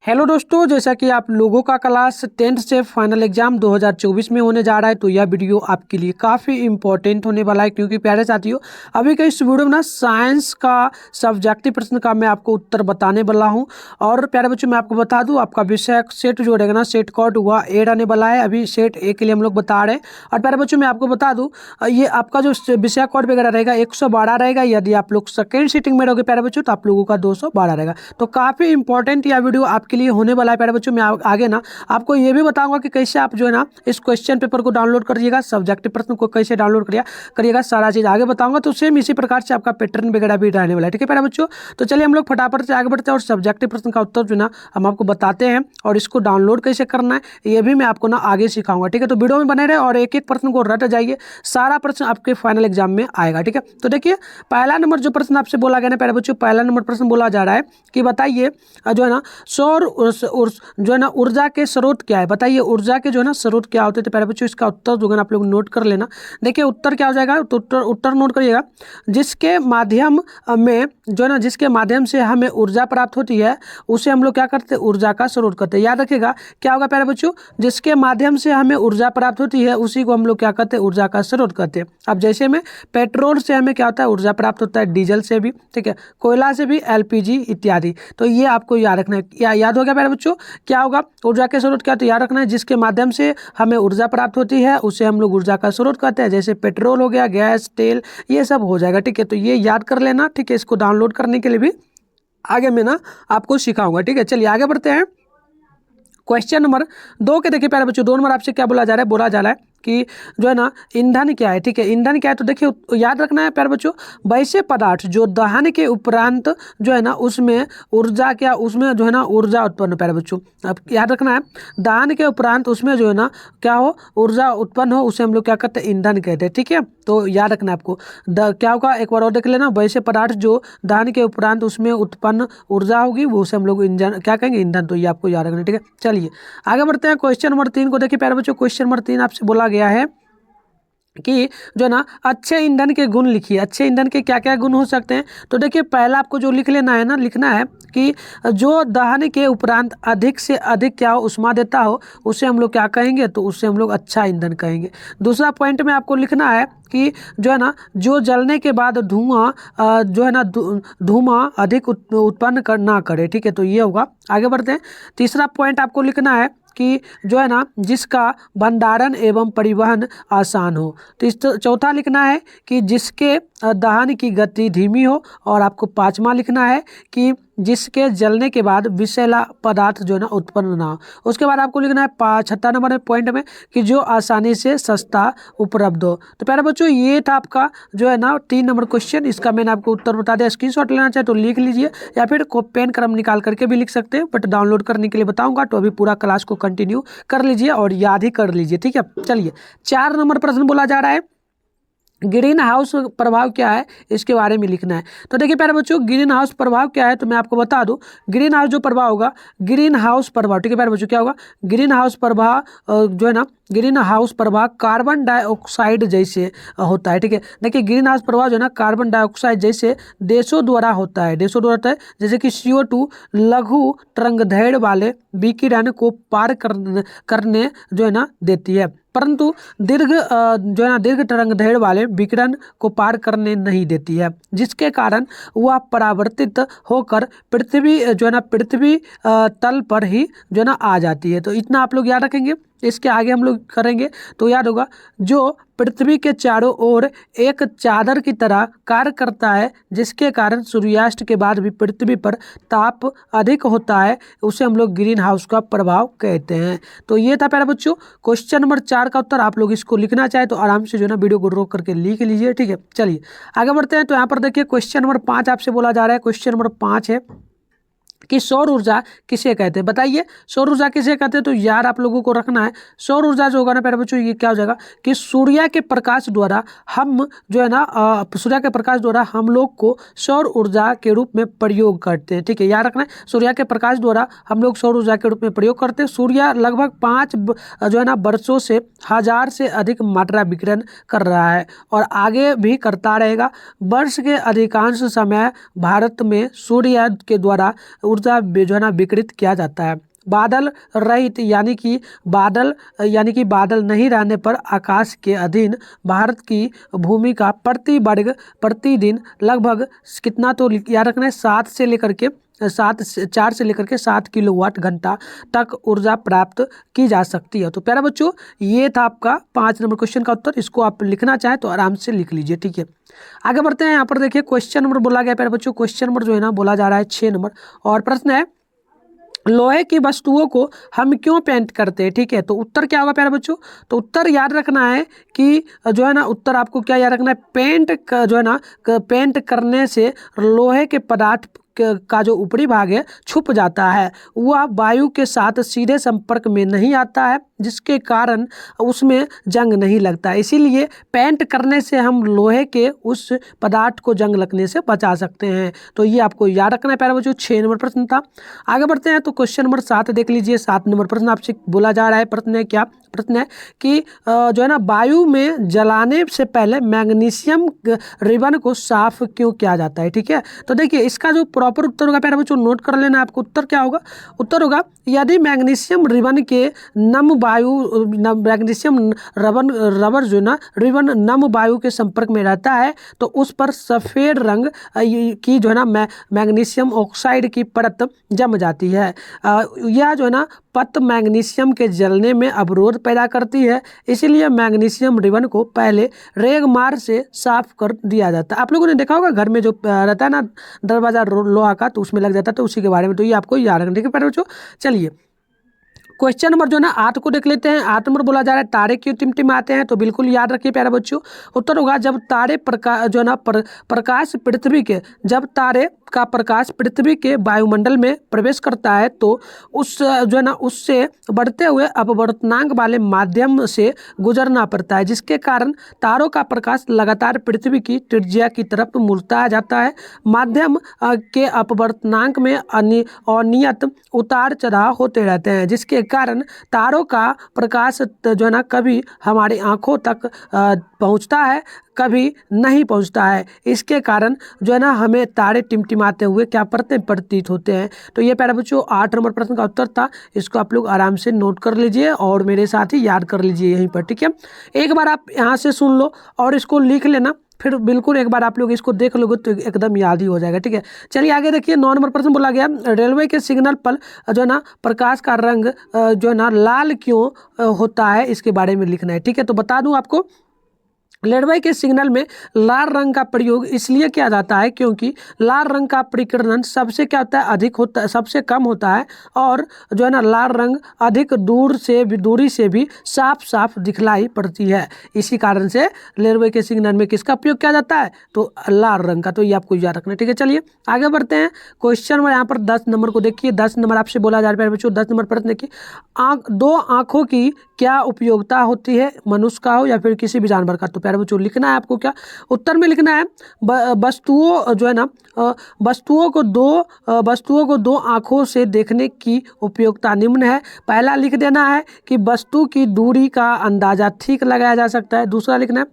Hello दोस्तों, जैसा कि आप लोगों का क्लास 10th से फाइनल एग्जाम 2024 में होने जा रहा है, तो यह वीडियो आपके लिए काफ़ी इंपॉर्टेंट होने वाला है। क्योंकि प्यारे साथियों, अभी के इस वीडियो में ना साइंस का सब्जेक्टिव प्रश्न का मैं आपको उत्तर बताने वाला हूं। और प्यारे बच्चों, मैं आपको बता दूं, आपका विषय सेट जो रहेगा ना, सेट कोड हुआ ए रहने वाला है। अभी सेट ए के लिए हम लोग बता रहे हैं। और प्यारे बच्चों, मैं आपको बता दूँ, ये आपका जो विषय कोड वगैरह रहेगा 112 रहेगा। यदि आप लोग सेकेंड सीटिंग में रहोगे प्यारे बच्चों, तो आप लोगों का 212 रहेगा। तो काफ़ी इंपॉर्टेंट यह वीडियो आपके लिए होने वाला है प्यारे बच्चों। मैं आगे ना आपको ये भी बताऊंगा कि कैसे आप जो है ना इस क्वेश्चन पेपर को डाउनलोड करिएगा, सब्जेक्टिव प्रश्न को कैसे डाउनलोड करिएगा, सारा चीज़ आगे बताऊंगा। तो सेम इसी प्रकार से आपका पैटर्न वगैरह भी रहने वाला है। ठीक है प्यारे बच्चों, तो चलिए हम लोग फटाफट से आगे बढ़ते हैं और सब्जेक्टिव प्रश्न का उत्तर जो ना हम आपको बताते हैं, और इसको डाउनलोड कैसे करना है ये भी मैं आपको ना आगे सिखाऊंगा। ठीक है, तो वीडियो में बने रहे और एक एक प्रश्न को रट जाइए। सारा प्रश्न आपके फाइनल एग्जाम में आएगा। ठीक है, तो देखिए पहला नंबर जो प्रश्न आपसे बोला गया ना प्यारे बच्चों, पहला नंबर प्रश्न बोला जा रहा है कि बताइए जो है ना सौर जो है ना ऊर्जा के स्रोत क्या है। बताइए ऊर्जा के जो है ना स्रोत क्या होते थे प्यारे बच्चों। इसका उत्तर जो है ना आप लोग नोट कर लेना। देखिए उत्तर क्या हो जाएगा, तो उत्तर नोट करिएगा। जिसके माध्यम में जो है ना, जिसके माध्यम से हमें ऊर्जा प्राप्त होती है उसे हम लोग क्या करते हैं, ऊर्जा का स्रोत करते हैं। याद रखिएगा क्या होगा प्यारे बच्चों, जिसके माध्यम से हमें ऊर्जा प्राप्त होती है उसी को हम लोग क्या करते हैं, ऊर्जा का स्रोत करते हैं। अब जैसे में पेट्रोल से हमें क्या होता है, ऊर्जा प्राप्त होता है, डीजल से भी, ठीक है, कोयला से भी, एलपीजी इत्यादि। तो ये आपको याद रखना है। याद हो गया प्यारे बच्चों, क्या होगा ऊर्जा के स्रोत क्या, तो याद रखना है जिसके माध्यम से हमें ऊर्जा प्राप्त होती है उसे हम लोग ऊर्जा का स्रोत कहते हैं। जैसे पेट्रोल हो गया, गैस, तेल, ये सब हो जाएगा। ठीक है, तो ये याद कर लेना। ठीक है, इसको डाउनलोड करने के लिए भी आगे मैं ना आपको सिखाऊंगा। ठीक है, चलिए आगे बढ़ते हैं। क्वेश्चन नंबर 2 के देखिए प्यारे बच्चों, 2 नंबर आपसे क्या बोला जा रहा है, बोला जा रहा है कि जो है ना ईंधन क्या है। ठीक है, ईंधन क्या है, तो देखिए याद रखना है प्यारे बच्चों, वैसे पदार्थ जो दहन के उपरांत जो है ना उसमें ऊर्जा क्या, उसमें जो है ना ऊर्जा उत्पन्न, प्यारे बच्चों अब याद रखना है, दहन के उपरांत उसमें जो है ना क्या हो, ऊर्जा उत्पन्न हो, उसे हम लोग क्या कहते हैं, ईंधन कहते हैं। ठीक है, तो याद रखना है आपको क्या होगा, एक बार और देख लेना, वैसे पदार्थ जो दहन के उपरांत उसमें उत्पन्न ऊर्जा होगी वो उसे हम लोग ईंधन क्या कहेंगे, ईंधन। तो ये आपको याद रखना है। ठीक है, चलिए आगे बढ़ते हैं। क्वेश्चन नंबर 3 को देखिए प्यारे बच्चों, क्वेश्चन नंबर 3 आपसे बोला गया है कि जो ना अच्छे ईंधन के गुण लिखिए। अच्छे ईंधन के क्या क्या गुण हो सकते हैं, तो देखिए पहला आपको जो लिख लेना है ना, लिखना है कि जो दहन के उपरांत अधिक से अधिक क्या हो, उष्मा देता हो, उसे हम लोग क्या कहेंगे, तो उससे हम लोग अच्छा ईंधन कहेंगे। दूसरा पॉइंट में आपको लिखना है कि जो है ना जो जलने के बाद धुआं जो है ना धुआं अधिक उत्पन्न ना करे। ठीक है, तो ये होगा। आगे बढ़ते हैं। तीसरा पॉइंट आपको लिखना है कि जो है ना जिसका भंडारण एवं परिवहन आसान हो। तो चौथा लिखना है कि जिसके दहन की गति धीमी हो। और आपको पांचवा लिखना है कि जिसके जलने के बाद विषैला पदार्थ जो है ना उत्पन्न ना हो। उसके बाद आपको लिखना है छठा नंबर पॉइंट में कि जो आसानी से सस्ता उपलब्ध हो। तो प्यारे बच्चों ये था आपका जो है ना 3 नंबर क्वेश्चन। इसका मैंने आपको उत्तर बता दिया। स्क्रीनशॉट लेना चाहे तो लिख लीजिए, या फिर पेन कलम निकाल करके भी लिख सकते हैं, बट डाउनलोड करने के लिए बताऊंगा। तो अभी पूरा क्लास को कंटिन्यू कर लीजिए और याद ही कर लीजिए। ठीक है, चलिए 4 नंबर प्रश्न बोला जा रहा है, ग्रीन हाउस प्रभाव क्या है, इसके बारे में लिखना है। तो देखिए प्यारे बच्चों, ग्रीन हाउस प्रभाव क्या है, तो मैं आपको बता दूं। ग्रीन हाउस जो प्रभाव होगा, ग्रीन हाउस प्रभाव, ठीक है प्यारे बच्चों, क्या होगा, ग्रीन हाउस प्रभाव जो है ना, ग्रीन हाउस प्रभाव कार्बन डाइऑक्साइड जैसे होता है। ठीक है, देखिए ग्रीन हाउस प्रभाव जो है ना कार्बन डाइऑक्साइड जैसे देशों द्वारा होता है, देशों द्वारा होता है। जैसे कि CO2 लघु तरंगदैर्घ्य वाले विकिरण को पार करने जो है ना देती है, परंतु दीर्घ जो है ना दीर्घ तरंगदैर्घ्य वाले विकिरण को पार करने नहीं देती है, जिसके कारण वह परावर्तित होकर पृथ्वी जो है ना पृथ्वी तल पर ही जो है ना आ जाती है। तो इतना आप लोग याद रखेंगे। इसके आगे हम लोग करेंगे तो याद होगा, जो पृथ्वी के चारों ओर एक चादर की तरह कार्य करता है, जिसके कारण सूर्यास्त के बाद भी पृथ्वी पर ताप अधिक होता है, उसे हम लोग ग्रीन हाउस का प्रभाव कहते हैं। तो ये था प्यारे बच्चों क्वेश्चन नंबर 4 का उत्तर। आप लोग इसको लिखना चाहे तो आराम से जो है ना वीडियो को रोक करके लिख लीजिए। ठीक है, चलिए आगे बढ़ते हैं। तो यहाँ पर देखिए क्वेश्चन नंबर 5 आपसे बोला जा रहा है। क्वेश्चन नंबर 5 है कि सौर ऊर्जा किसे कहते हैं। बताइए सौर ऊर्जा किसे कहते हैं, तो यार आप लोगों को रखना है, सौर ऊर्जा जो होगा ना प्यारे बच्चों, ये क्या हो जाएगा कि सूर्य के प्रकाश द्वारा हम जो है ना सूर्य के प्रकाश द्वारा हम लोग को सौर ऊर्जा के रूप में प्रयोग करते हैं। ठीक है, याद रखना है, सूर्य के प्रकाश द्वारा हम लोग सौर ऊर्जा के रूप में प्रयोग करते हैं। सूर्य लगभग 5 जो है ना वर्षों से 1000 से अधिक मात्रा विकिरण कर रहा है और आगे भी करता रहेगा। वर्ष के अधिकांश समय भारत में सूर्य के द्वारा ऊर्जा जो है ना विकिरित किया जाता है। बादल रहित यानी कि बादल नहीं रहने पर आकाश के अधीन भारत की भूमि का प्रति वर्ग प्रतिदिन लगभग कितना, तो याद रखना है 4 से लेकर के 7 किलोवाट घंटा तक ऊर्जा प्राप्त की जा सकती है। तो प्यारे बच्चों, ये था आपका 5 नंबर क्वेश्चन का उत्तर। इसको आप लिखना चाहें तो आराम से लिख लीजिए, ठीक है। आगे बढ़ते हैं। यहाँ पर देखिए क्वेश्चन नंबर बोला गया प्यारे बच्चों, क्वेश्चन नंबर जो है ना बोला जा रहा है 6 नंबर, और प्रश्न है लोहे की वस्तुओं को हम क्यों पेंट करते हैं, ठीक है। तो उत्तर क्या होगा प्यारे बच्चों, तो उत्तर याद रखना है कि जो है ना उत्तर आपको क्या याद रखना है, जो है ना पेंट करने से लोहे के पदार्थ का जो ऊपरी भाग है छुप जाता है, वह वायु के साथ सीधे संपर्क में नहीं आता है, जिसके कारण उसमें जंग नहीं लगता। इसीलिए पेंट करने से हम लोहे के उस पदार्थ को जंग लगने से बचा सकते हैं। तो ये आपको याद रखना है प्यारे बच्चों। 6 नंबर प्रश्न था। आगे बढ़ते हैं तो क्वेश्चन नंबर 7 देख लीजिए। 7 नंबर प्रश्न आपसे बोला जा रहा है, प्रश्न है क्या, प्रश्न है कि जो है ना वायु में जलाने से पहले मैग्नीशियम रिबन को साफ क्यों किया जाता है, ठीक है। तो देखिए इसका जो प्रॉपर उत्तर होगा प्यारे बच्चों, नोट कर लेना आपको। उत्तर क्या होगा, उत्तर होगा यदि मैग्नीशियम रिबन के मैग्नीशियम रबर जो ना रिबन नम वायु के संपर्क में रहता है तो उस पर सफ़ेद रंग की जो है ना मैग्नीशियम ऑक्साइड की परत जम जाती है। यह जो है ना पत मैग्नीशियम के जलने में अवरोध पैदा करती है, इसीलिए मैग्नीशियम रिबन को पहले रेगमार से साफ कर दिया जाता है। आप लोगों ने देखा होगा घर में जो रहता है ना दरवाजा लोहा का, तो उसमें लग जाता है, तो उसी के बारे में तो ये आपको याद रखना, ठीक है प्यारे बच्चों। चलिए क्वेश्चन नंबर जो है ना 8 को देख लेते हैं। 8 नंबर बोला जा रहा है तारे क्यों टिमटिमाते हैं, तो बिल्कुल याद रखिए प्यारे बच्चों। उत्तर होगा जब तारे जो है ना प्रकाश पृथ्वी के जब तारे का प्रकाश पृथ्वी के वायुमंडल में प्रवेश करता है तो उस जो है ना उससे बढ़ते हुए अपवर्तनांक वाले माध्यम से गुजरना पड़ता है, जिसके कारण तारों का प्रकाश लगातार पृथ्वी की त्रिज्या की तरफ मुड़ता जाता है। माध्यम के अपवर्तनांक में अनियत उतार चढ़ाव होते रहते हैं, जिसके कारण तारों का प्रकाश जो है ना कभी हमारी आंखों तक पहुंचता है, कभी नहीं पहुंचता है। इसके कारण जो है ना हमें तारे टिमटिमाते हुए क्या प्रतीत होते हैं। तो ये प्यारे बच्चों 8 नंबर प्रश्न का उत्तर था। इसको आप लोग आराम से नोट कर लीजिए और मेरे साथ ही याद कर लीजिए यहीं पर, ठीक है। एक बार आप यहाँ से सुन लो और इसको लिख लेना, फिर बिल्कुल एक बार आप लोग इसको देख लोगे तो एकदम याद ही हो जाएगा, ठीक है। चलिए आगे देखिए 9 नंबर प्रश्न बोला गया रेलवे के सिग्नल पर जो है ना प्रकाश का रंग जो है ना लाल क्यों होता है, इसके बारे में लिखना है, ठीक है। तो बता दूं आपको, रेलवे के सिग्नल में लाल रंग का प्रयोग इसलिए किया जाता है क्योंकि लाल रंग का प्रकीर्णन सबसे क्या होता है अधिक होता है, सबसे कम होता है, और जो है ना लाल रंग अधिक दूरी से भी साफ साफ दिखलाई पड़ती है। इसी कारण से रेलवे के सिग्नल में किसका प्रयोग किया जाता है, तो लाल रंग का। तो ये आपको याद रखना है, ठीक है। चलिए आगे बढ़ते हैं। क्वेश्चन में यहाँ पर 10 नंबर को देखिए। 10 नंबर आपसे बोला जा रहा है बच्चों। 10 नंबर प्रश्न देखिए, दो आँखों की क्या उपयोगिता होती है, मनुष्य का हो या फिर किसी भी जानवर का। तो प्यारे बच्चों लिखना है आपको, क्या उत्तर में लिखना है वस्तुओं जो है ना वस्तुओं को दो आँखों से देखने की उपयोगिता निम्न है। पहला लिख देना है कि वस्तु की दूरी का अंदाजा ठीक लगाया जा सकता है। दूसरा लिखना है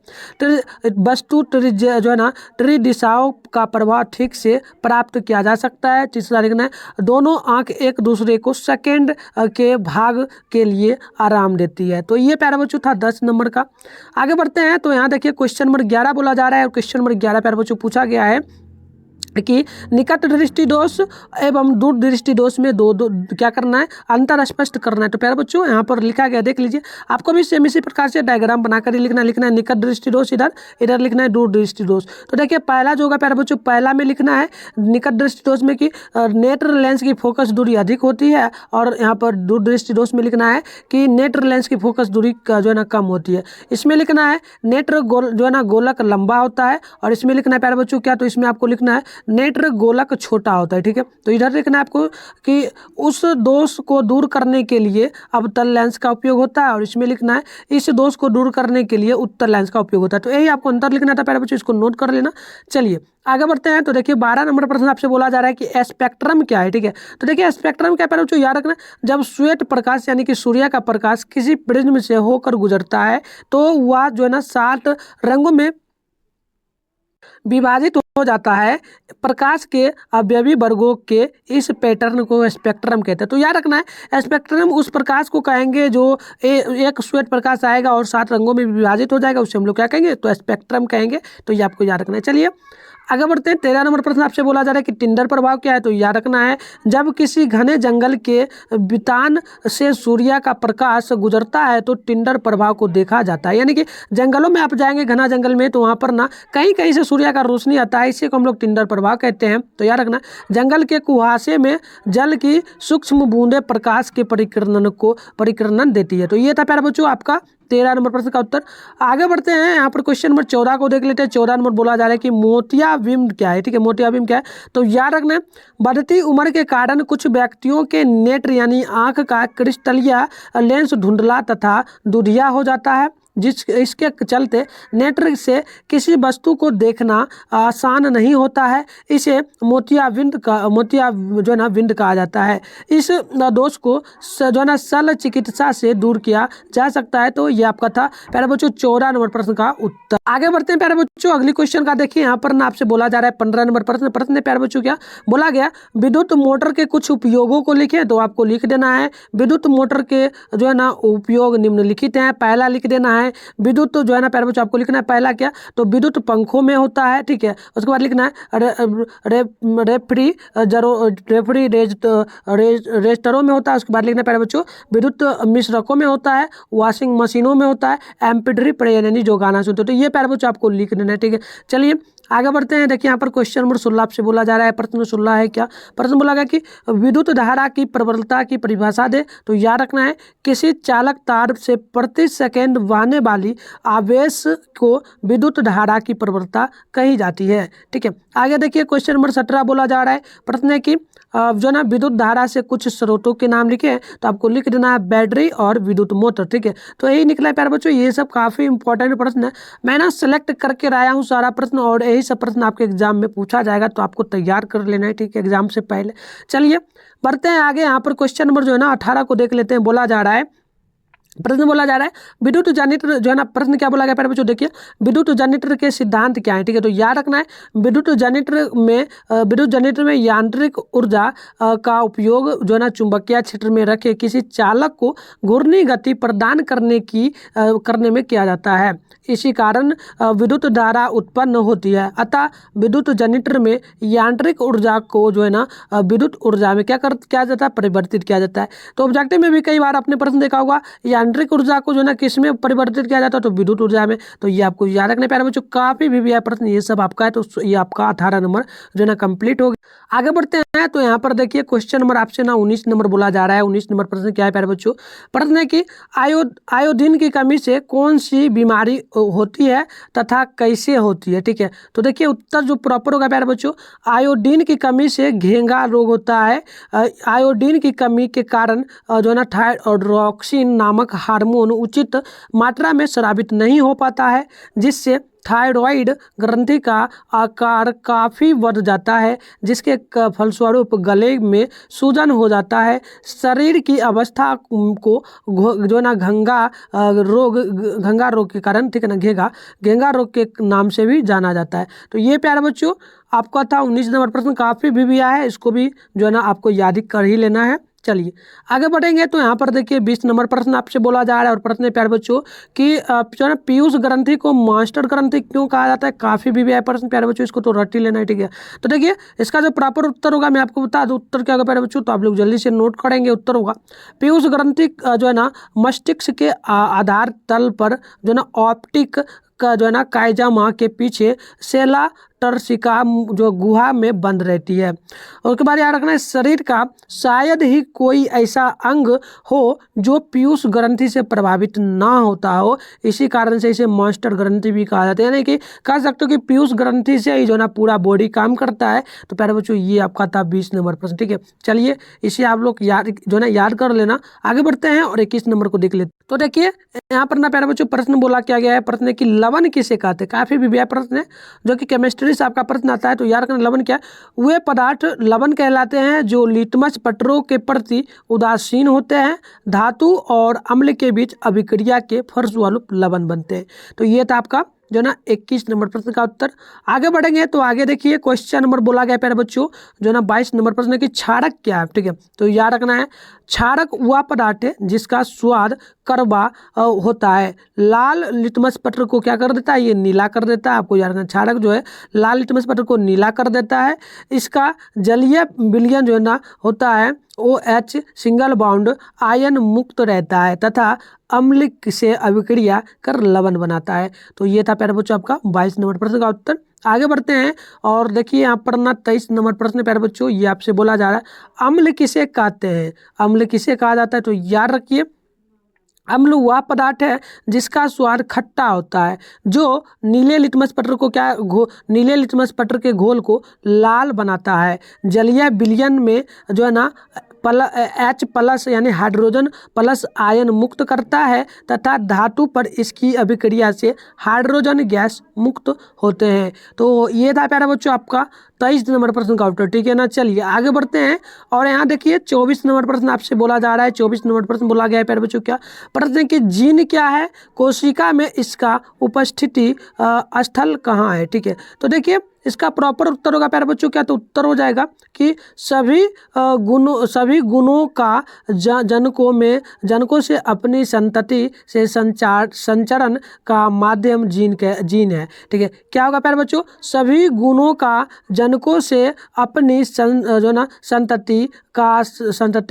वस्तु जो है ना त्रिदिशाओं का प्रभाव ठीक से प्राप्त किया जा सकता है। तीसरा लिखना है दोनों आँख एक दूसरे को सेकेंड के भाग के लिए आराम देती है। तो ये प्यारे बच्चों था 10 नंबर का। आगे बढ़ते हैं तो यहाँ देखिए क्वेश्चन नंबर 11 बोला जा रहा है, और क्वेश्चन नंबर 11 प्यारे बच्चों पूछा गया है कि निकट दृष्टि दोष एवं दूर दृष्टि दोष में दो क्या करना है, अंतर स्पष्ट करना है। तो प्यारे बच्चों यहाँ पर लिखा गया देख लीजिए, आपको भी सेम इसी प्रकार से डायग्राम बनाकर ही लिखना है निकट दृष्टि दोष इधर लिखना है दूर दृष्टि दोष। तो देखिए पहला जो होगा प्यारे बच्चों, पहला में लिखना है निकट दृष्टि दोष में कि नेत्र लेंस की फोकस दूरी अधिक होती है, और यहाँ पर दूर दृष्टि दोष में लिखना है कि नेत्र लेंस की फोकस दूरी का जो है ना कम होती है। इसमें लिखना है नेत्र जो है ना गोलक लंबा होता है, और इसमें लिखना है प्यारे बच्चों क्या, तो इसमें आपको लिखना है नेत्र गोलक छोटा होता है, ठीक है। तो इधर लिखना है आपको कि उस दोष को दूर करने के लिए अवतल लेंस का उपयोग होता है, और इसमें लिखना है इस दोष को दूर करने के लिए उत्तल लेंस का उपयोग होता है। तो यही आपको अंतर लिखना था प्यारे बच्चों, इसको नोट कर लेना। चलिए आगे बढ़ते हैं तो देखिए 12 नंबर प्रश्न आपसे बोला जा रहा है कि स्पेक्ट्रम क्या है, ठीक है। तो देखिए स्पेक्ट्रम क्या प्यारे बच्चों याद रखना, जब श्वेत प्रकाश यानी कि सूर्य का प्रकाश किसी प्रिज्म से होकर गुजरता है तो वह जो है ना 7 रंगों में विभाजित हो जाता है प्रकाश के अवयवी वर्गों के इस पैटर्न को स्पेक्ट्रम कहते हैं। तो याद रखना है स्पेक्ट्रम उस प्रकाश को कहेंगे जो एक श्वेत प्रकाश आएगा और 7 रंगों में विभाजित हो जाएगा, उसे हम लोग क्या कहेंगे, तो स्पेक्ट्रम कहेंगे। तो ये आपको याद रखना है। चलिए आगे बढ़ते हैं। 13 नंबर प्रश्न आपसे बोला जा रहा है कि टिंडर प्रभाव क्या है। तो याद रखना है जब किसी घने जंगल के बितान से सूर्य का प्रकाश गुजरता है तो टिंडर प्रभाव को देखा जाता है। यानी कि जंगलों में आप जाएंगे, घना जंगल में, तो वहाँ पर ना कहीं कहीं से सूर्य का रोशनी आता है, इसी को हम लोग टिंडर प्रभाव कहते हैं। तो याद रखना जंगल के कुहासे में जल की सूक्ष्म बूंदें प्रकाश के परिकिरण देती है। तो ये था प्यारे बच्चों आपका 13 नंबर प्रश्न का उत्तर। आगे बढ़ते हैं, यहाँ पर क्वेश्चन नंबर 14 को देख लेते हैं। 14 नंबर बोला जा रहा है कि मोतियाबिंद क्या है। ठीक है, मोतियाबिंद क्या है। तो याद रखना बढ़ती उम्र के कारण कुछ व्यक्तियों के नेत्र यानी आंख का क्रिस्टलीय लेंस धुंधला तथा दुधिया हो जाता है, इसके चलते नेत्र से किसी वस्तु को देखना आसान नहीं होता है। इसे मोतियाबिंद जो है ना बिंद कहा जाता है। इस दोष को जो है ना शल्य चिकित्सा से दूर किया जा सकता है। तो ये आपका था प्यारे बच्चों 14 नंबर प्रश्न का उत्तर। आगे बढ़ते हैं प्यारे बच्चों, अगली क्वेश्चन का देखिए। यहाँ पर ना आपसे बोला जा रहा है 15 नंबर प्रश्न प्यारे बच्चों क्या बोला गया, विद्युत मोटर के कुछ उपयोगों को लिखे। तो आपको लिख देना है विद्युत मोटर के जो है ना उपयोग निम्नलिखित हैं। पहला लिख देना है विद्युत जो है ना प्यारे बच्चों आपको लिखना है पहला क्या, तो विद्युत पंखों में होता है। ठीक है, उसके बाद लिखना है रेफ्रिजरेटरों में होता है। उसके बाद लिखना है प्यारे बच्चों विद्युत मिश्रकों में होता है, वॉशिंग मशीनों में होता है, एमपी3 प्लेयर यानी जो गाना सुनते हो। तो ये प्यारे बच्चों आपको लिख देना है। ठीक है, चलिए आगे बढ़ते हैं। देखिए यहाँ पर क्वेश्चन नंबर 16 आपसे बोला जा रहा है। प्रश्न 16 है क्या, प्रश्न बोला गया कि विद्युत धारा की प्रबलता की परिभाषा दे। तो याद रखना है किसी चालक तार से प्रति सेकंड बहने वाली आवेश को विद्युत धारा की प्रबलता कही जाती है। ठीक है, आगे देखिए क्वेश्चन नंबर 17 बोला जा रहा है। प्रश्न है कि जो ना विद्युत धारा से कुछ स्रोतों के नाम लिखे हैं। तो आपको लिख देना है बैटरी और विद्युत मोटर। ठीक है, तो यही निकला है प्यारे बच्चों। ये सब काफ़ी इंपॉर्टेंट प्रश्न है, मैं ना सेलेक्ट करके लाया हूँ सारा प्रश्न, और यही सब प्रश्न आपके एग्जाम में पूछा जाएगा, तो आपको तैयार कर लेना है। ठीक है, एग्जाम से पहले। चलिए बढ़ते हैं आगे। यहाँ पर क्वेश्चन नंबर जो है ना 18 को देख लेते हैं। बोला जा रहा है, प्रश्न बोला जा रहा है विद्युत जनरेटर जो है ना, प्रश्न क्या बोला गया प्यारे बच्चों देखिए, विद्युत जनरेटर के सिद्धांत क्या है। ठीक है, तो याद रखना है विद्युत जनरेटर में यांत्रिक ऊर्जा का उपयोग जो है ना चुंबकीय क्षेत्र में रखे किसी चालक को घूर्णी गति प्रदान करने में किया जाता है। इसी कारण विद्युत धारा उत्पन्न होती है। अतः विद्युत जनरेटर में यांत्रिक ऊर्जा को जो है ना विद्युत ऊर्जा में क्या जाता है, परिवर्तित किया जाता है। तो ऑब्जेक्टिव में भी कई बार आपने प्रश्न देखा होगा यांत्रिक ऊर्जा को जो है ना किस में परिवर्तित किया जाता है, तो विद्युत ऊर्जा में। तो ये आपको याद रखना प्यारे बच्चों, काफी भी है प्रश्न, ये सब आपका है। तो ये आपका 18 नंबर जो है ना कंप्लीट हो गया। आगे बढ़ते हैं, तो यहाँ पर देखिए क्वेश्चन नंबर आपसे ना 19 नंबर बोला जा रहा है। 19 नंबर प्रश्न क्या है प्यारे बच्चों, प्रश्न है कि आयोडीन की कमी से कौन सी बीमारी होती है तथा कैसे होती है। ठीक है, तो देखिए उत्तर जो प्रॉपर होगा प्यारे बच्चों, आयोडीन की कमी से घेंगा रोग होता है। आयोडीन की कमी के कारण जो है ना थायरॉक्सिन नामक हार्मोन उचित मात्रा में स्रावित नहीं हो पाता है, जिससे थायराइड ग्रंथि का आकार काफ़ी बढ़ जाता है, जिसके फलस्वरूप गले में सूजन हो जाता है। शरीर की अवस्था को जो ना घंघा रोग के कारण, ठीक है ना, घेंगा रोग के नाम से भी जाना जाता है। तो ये प्यारे बच्चों आपका था 19 नंबर प्रश्न, काफ़ी भी आया है, इसको भी जो है ना आपको याद कर ही लेना है। चलिए आगे बढ़ेंगे, तो यहाँ पर देखिए 20 नंबर प्रश्न आपसे बोला जा रहा है। और प्रश्न है प्यारे बच्चों कि जो है पीयूष ग्रंथि को मास्टर ग्रंथि क्यों कहा जाता है। काफ़ी भी है प्रश्न प्यारे बच्चों, इसको तो रट ही लेना है। ठीक है, तो देखिए इसका जो प्रॉपर उत्तर होगा मैं आपको बता दूं। उत्तर क्या होगा प्यारे बच्चों, तो आप लोग जल्दी से नोट करेंगे। उत्तर होगा पीयूष ग्रंथि जो है ना मस्तिष्क के आधार तल पर जो है ना ऑप्टिक का जो है ना कायजामा के पीछे सेला टर्सिका जो गुहा में बंद रहती है। उसके बाद याद रखना है शरीर का शायद ही कोई ऐसा अंग हो जो पीयूष ग्रंथि से प्रभावित ना होता हो, इसी कारण से इसे मास्टर ग्रंथि भी कहा जाता है। यानी कि कह सकते हो कि पीयूष ग्रंथि से ही जो ना पूरा बॉडी काम करता है। तो प्यारे बच्चों ये आपका था 20 नंबर प्रश्न। ठीक है, चलिए इसे आप लोग याद कर लेना। आगे बढ़ते हैं और 21 नंबर को देख लेते। तो देखिए यहाँ पर ना प्यारे बच्चों प्रश्न बोला क्या गया है। प्रश्न है कि लवण किसे कहते हैं। काफी भी प्रश्न है जो कि केमिस्ट्री से आपका प्रश्न आता है। तो याद रखना लवण क्या है, वे पदार्थ लवण कहलाते हैं जो लिटमस पत्रों के प्रति उदासीन होते हैं, धातु और अम्ल के बीच अभिक्रिया के फलस्वरूप लवण बनते हैं। तो ये था आपका जो ना 21 नंबर प्रश्न का उत्तर। आगे बढ़ेंगे तो आगे देखिए क्वेश्चन नंबर बोला गया प्यारे बच्चों जो ना 22 नंबर प्रश्न है कि क्षारक क्या है, ठीक है। तो याद रखना है क्षारक वह पदार्थ है जिसका स्वाद कड़वा होता है। लाल लिटमस पत्र को क्या कर देता है, ये नीला कर देता है। आपको याद रखना क्षारक जो है लाल लिटमस पत्र को नीला कर देता है। इसका जलीय विलयन जो है ना होता है OH सिंगल बॉन्ड आयन मुक्त रहता है तथा अम्ल से अभिक्रिया कर लवण बनाता है। तो ये था प्यारे बच्चों आपका 22 नंबर प्रश्न का उत्तर। आगे बढ़ते हैं और देखिए यहाँ पर ना 23 नंबर प्रश्न प्यारे बच्चों ये आपसे बोला जा रहा है अम्ल किसे कहते हैं, अम्ल किसे कहा जाता है। तो याद रखिए अम्ल वह पदार्थ है जिसका स्वाद खट्टा होता है जो नीले लिटमस पत्र को नीले लिटमस पत्र के घोल को लाल बनाता है। जलीय विलयन में जो है ना H+ यानी हाइड्रोजन प्लस आयन मुक्त करता है तथा धातु पर इसकी अभिक्रिया से हाइड्रोजन गैस मुक्त होते हैं। तो ये था प्यारे बच्चों आपका 23 नंबर प्रश्न का उत्तर, ठीक है ना। चलिए आगे बढ़ते हैं और यहाँ देखिए 24 नंबर प्रश्न आपसे बोला जा रहा है। 24 नंबर प्रश्न बोला गया है प्यारे बच्चों क्या प्रश्न है कि जीन क्या है, कोशिका में इसका उपस्थिति स्थल कहाँ है, ठीक है। तो देखिए इसका प्रॉपर उत्तर होगा प्यारे बच्चों क्या, तो उत्तर हो जाएगा कि सभी गुणों का जनकों से अपनी संतति से संचरण का माध्यम जीन है, ठीक है। क्या होगा प्यारे बच्चों, सभी गुणों का जनकों से अपनी संतति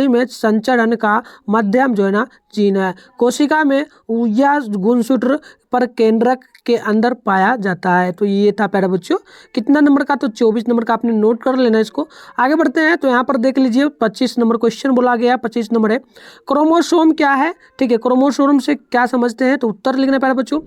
में संचरण का माध्यम जो है ना जीन है। कोशिका में यह गुणसूत्र पर केंद्रक के अंदर पाया जाता है। तो ये था प्यारे बच्चों कितना नंबर का, तो 24 नंबर का आपने नोट कर लेना इसको। आगे बढ़ते हैं तो यहाँ पर देख लीजिए 25 नंबर क्वेश्चन बोला गया। 25 नंबर है क्रोमोसोम क्या है, ठीक है। क्रोमोसोम से क्या समझते हैं, तो उत्तर लिखना प्यारे बच्चों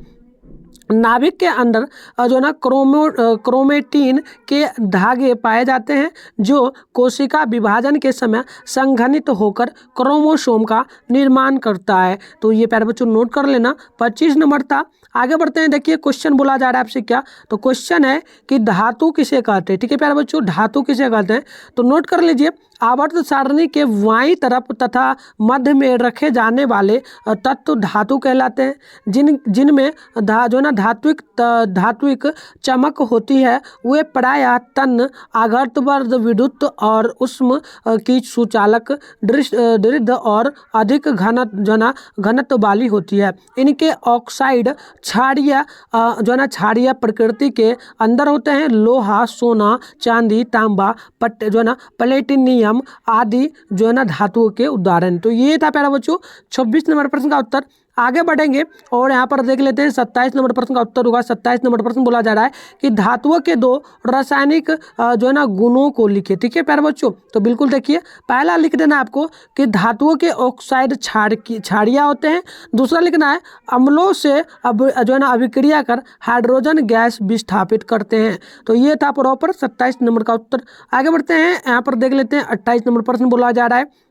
नाभिक के अंदर जो ना क्रोमेटिन के धागे पाए जाते हैं जो कोशिका विभाजन के समय संघनित होकर क्रोमोसोम का निर्माण करता है। तो ये प्यारे बच्चों नोट कर लेना 25 नंबर था। आगे बढ़ते हैं देखिए क्वेश्चन बोला जा रहा है आपसे क्या, तो क्वेश्चन है कि धातु किसे कहते हैं, ठीक है प्यारे बच्चों धातु किसे कहते हैं। तो नोट कर लीजिए आवर्त सारणी के बाईं तरफ तथा मध्य में रखे जाने वाले तत्व धातु कहलाते हैं। जिनमें जो ना धात्विक चमक होती है वे प्रायः तन आघातवर्ध विद्युत और उष्म की सुचालक दृढ़ और अधिक घनत्व वाली होती है। इनके ऑक्साइड क्षारीय प्रकृति के अंदर होते हैं। लोहा, सोना, चांदी, तांबा, प्लेटिनियम आदि जो है ना धातुओं के उदाहरण। तो ये था प्यारा बच्चों 26 नंबर प्रश्न का उत्तर। आगे बढ़ेंगे और यहाँ पर देख लेते हैं 27 नंबर प्रश्न का उत्तर होगा। 27 नंबर प्रश्न बोला जा रहा है कि धातुओं के दो रासायनिक जो है ना गुणों को लिखे, ठीक है प्यारे बच्चों। तो बिल्कुल देखिए पहला लिख देना आपको कि धातुओं के ऑक्साइड क्षारीय होते हैं। दूसरा लिखना है अम्लों से जो है ना अभिक्रिया कर हाइड्रोजन गैस विस्थापित करते हैं। तो ये था प्रॉपर 27 नंबर का उत्तर। आगे बढ़ते हैं यहाँ पर देख लेते हैं 28 नंबर प्रश्न बोला जा रहा है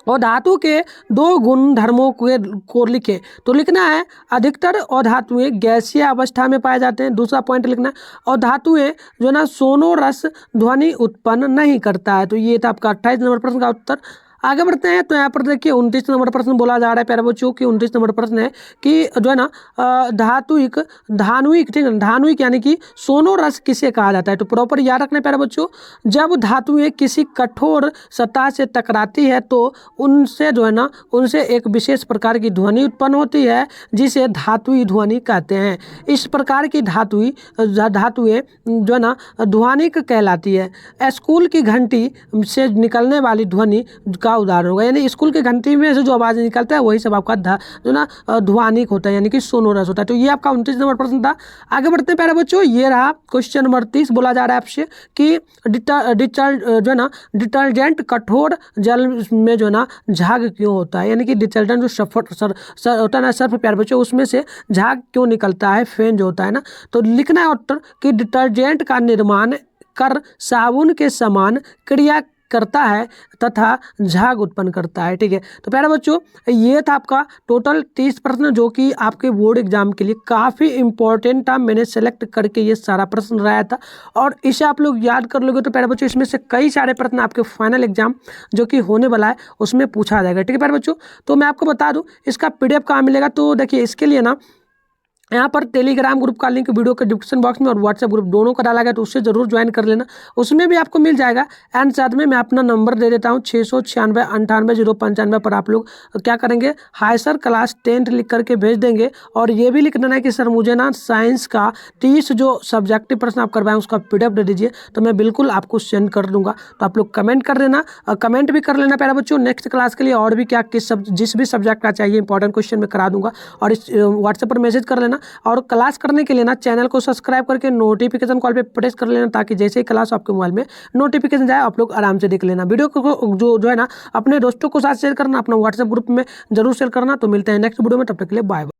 और धातु के दो गुण धर्मों को लिखे। तो लिखना है अधिकतर अधातुएं गैसीय अवस्था में पाए जाते हैं। दूसरा पॉइंट लिखना है और धातुएं जो ना सोनोरस ध्वनि उत्पन्न नहीं करता है। तो ये था आपका 28 नंबर प्रश्न का उत्तर। आगे बढ़ते हैं तो यहाँ पर देखिए 29 नंबर प्रश्न बोला जा रहा है प्यारे बच्चों की 29 नंबर प्रश्न है कि जो है ना धात्विक ठीक है धात्विक यानी कि सोनोरस किसे कहा जाता है। तो प्रॉपर याद रखना प्यारे बच्चों जब धातुएं किसी कठोर सतह से टकराती है तो उनसे जो है ना उनसे एक विशेष प्रकार की ध्वनि उत्पन्न होती है जिसे धात्विक ध्वनि कहते हैं। इस प्रकार की धातुएं जो है ना ध्वनिक कहलाती है। स्कूल की घंटी से निकलने वाली ध्वनि का उदाहरण होगा, यानी स्कूल के घंटी में से जो आवाज निकलता है वही सब आपका जो ना ध्वनिक होता है यानी कि सोनोरस होता है। तो ये आपका 29 नंबर प्रश्न था। आगे बढ़ते हैं प्यारे बच्चों ये रहा क्वेश्चन नंबर 30 बोला जा रहा है आपसे कि जो है ना डिटर्जेंट कठोर जल में जो है ना झाग क्यों होता है, यानी कि डिटर्जेंट जो होता है ना सर्फ प्यारे बच्चों उसमें से झाग क्यों निकलता है, फेन जो होता है ना। तो लिखना है उत्तर कि डिटर्जेंट का निर्माण कर साबुन के समान क्रिया करता है तथा झाग उत्पन्न करता है, ठीक है। तो प्यारे बच्चों ये था आपका टोटल 30 प्रश्न जो कि आपके बोर्ड एग्जाम के लिए काफ़ी इंपॉर्टेंट था। मैंने सेलेक्ट करके ये सारा प्रश्न लाया था और इसे आप लोग याद कर लोगे तो प्यारे बच्चों इसमें से कई सारे प्रश्न आपके फाइनल एग्जाम जो कि होने वाला है उसमें पूछा जाएगा, ठीक है प्यारे बच्चों। तो मैं आपको बता दूँ इसका PDF कहाँ मिलेगा, तो देखिए इसके लिए ना यहाँ पर टेलीग्राम ग्रुप का लिंक वीडियो के डिस्क्रिप्शन बॉक्स में और व्हाट्सएप ग्रुप दोनों का डाला गया, तो उससे जरूर ज्वाइन कर लेना, उसमें भी आपको मिल जाएगा। एंड साथ में मैं अपना नंबर दे देता हूँ 696 पर आप लोग क्या करेंगे, हाय सर क्लास 10 लिख करके भेज देंगे। और ये भी लिख देना है कि सर मुझे ना साइंस का 30 जो सब्जेक्टिव प्रश्न आप करवाएं उसका PDF दे दीजिए, तो मैं बिल्कुल आपको सेंड कर दूंगा। तो आप लोग कमेंट कर देना, कमेंट भी कर लेना प्यारे बच्चों। नेक्स्ट क्लास के लिए और भी क्या जिस भी सब्जेक्ट का चाहिए इंपॉर्टेंट क्वेश्चन में करा दूंगा, और इस व्हाट्सएप पर मैसेज कर लेना। और क्लास करने के लिए ना चैनल को सब्सक्राइब करके नोटिफिकेशन कॉल पे प्रेस कर लेना, ताकि जैसे ही क्लास आपके मोबाइल में नोटिफिकेशन जाए आप लोग आराम से देख लेना। वीडियो को जो है ना अपने दोस्तों को साथ शेयर करना, अपना व्हाट्सएप ग्रुप में जरूर शेयर करना। तो मिलते हैं नेक्स्ट वीडियो में, तब तक के लिए बाय।